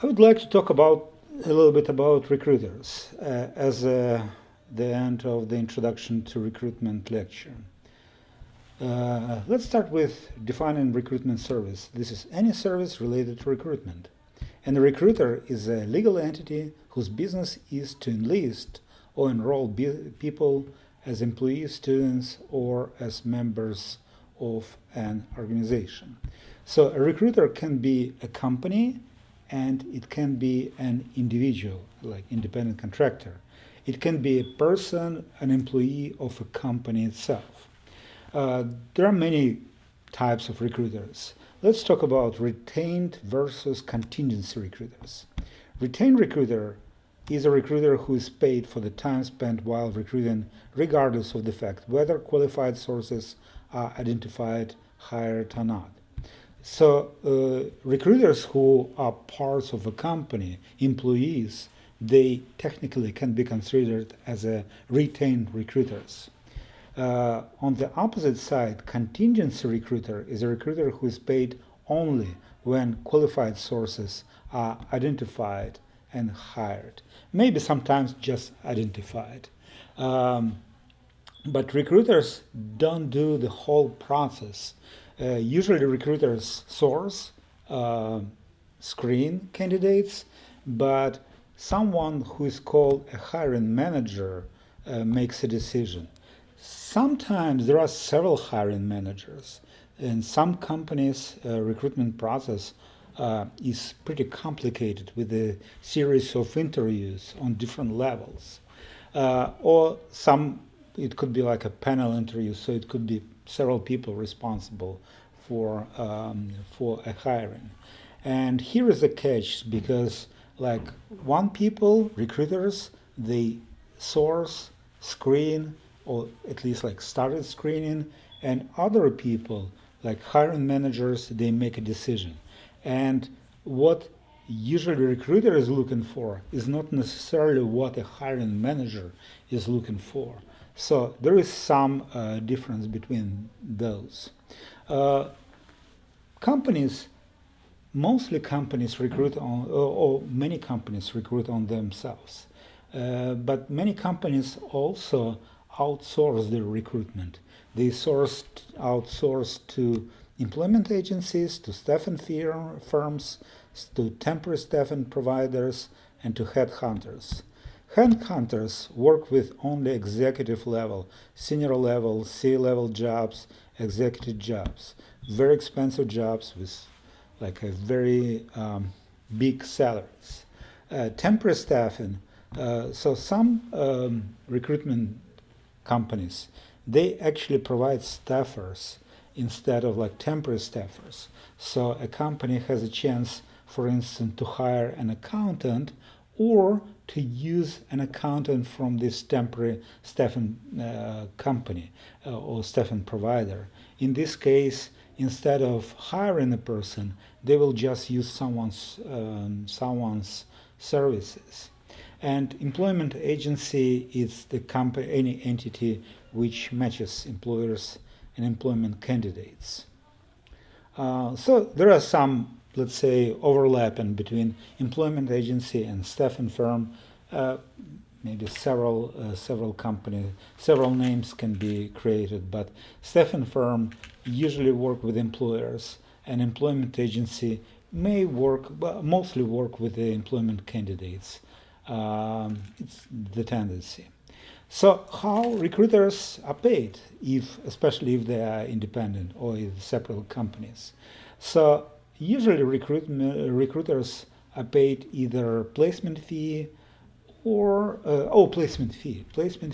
I would like to talk about a little bit about recruiters as the end of the introduction to recruitment lecture. Let's start with defining recruitment service. This is any service related to recruitment. And a recruiter is a legal entity whose business is to enlist or enroll people as employees, students, or as members of an organization. So a recruiter can be a company and it can be an individual, like independent contractor. It can be a person, an employee of a company itself. There are many types of recruiters. Let's talk about retained versus contingency recruiters. Retained recruiter is a recruiter who is paid for the time spent while recruiting, regardless of the fact whether qualified sources are identified, hired, or not. So recruiters who are parts of a company, employees, they technically can be considered as a retained recruiters. On the opposite side, contingency recruiter is a recruiter who is paid only when qualified sources are identified and hired. Maybe sometimes just identified. But recruiters don't do the whole process. Usually recruiters source, screen candidates, but someone who is called a hiring manager makes a decision. Sometimes there are several hiring managers. In some companies, recruitment process is pretty complicated with a series of interviews on different levels. Or it could be like a panel interview, so it could be several people responsible for a hiring. And here is the catch, because like recruiters, they source, screen, or at least like started screening, and other people, like hiring managers, they make a decision. And what usually the recruiter is looking for is not necessarily what a hiring manager is looking for. So there is some difference between those. Companies, mostly companies recruit on, or many companies recruit on themselves. But many companies also outsource their recruitment. They outsource to employment agencies, to staffing firms, to temporary staffing providers, and to headhunters. Headhunters work with only executive level, senior level, C-level jobs, executive jobs, very expensive jobs with like a very big salaries. Temporary staffing, so some recruitment companies, they actually provide staffers instead of like temporary staffers. So a company has a chance, for instance, to hire an accountant or to use an accountant from this temporary staffing company or staffing provider. In this case, instead of hiring a person, they will just use someone's services. And employment agency is the company, any entity which matches employers and employment candidates. So there are some, let's say, overlapping between employment agency and staffing firm. Maybe several companies, several names can be created, but staffing firm usually work with employers, and employment agency mostly work with the employment candidates. It's the tendency. So how recruiters are paid, especially if they are independent or in separate companies? So usually recruiters are paid either placement fee or placement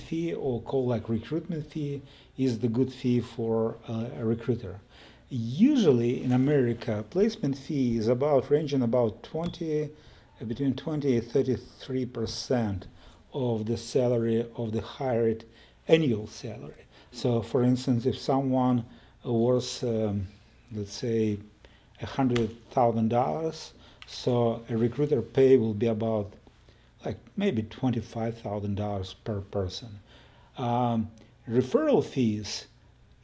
fee, or called like recruitment fee, is the good fee for a recruiter. Usually in America, placement fee is ranging about between 20 and 33% of the salary of the hired annual salary. So, for instance, if someone was, let's say, $100,000, so a recruiter pay will be about like maybe $25,000 per person. Referral fees,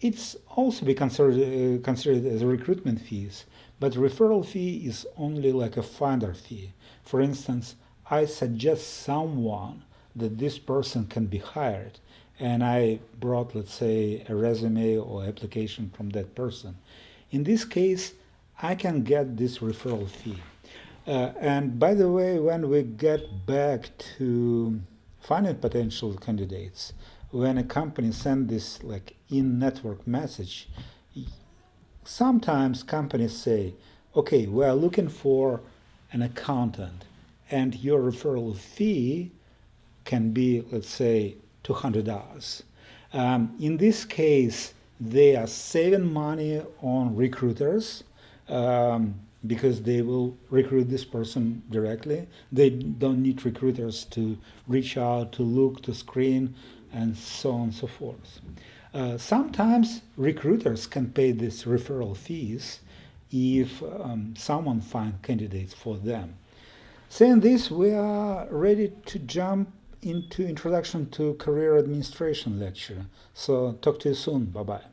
it's also be considered as recruitment fees, But referral fee is only like a finder fee. For instance, I suggest someone that this person can be hired, and I brought, let's say, a resume or application from that person. In this case, I can get this referral fee. And by the way, when we get back to finding potential candidates, when a company sends this like in-network message, sometimes companies say, okay, we're looking for an accountant, and your referral fee can be, let's say, $200. In this case, they are saving money on recruiters because they will recruit this person directly. They don't need recruiters to reach out, to look, to screen, and so on and so forth. Sometimes recruiters can pay these referral fees if someone finds candidates for them. Saying this, we are ready to jump into Introduction to Career Administration lecture. So talk to you soon. Bye-bye.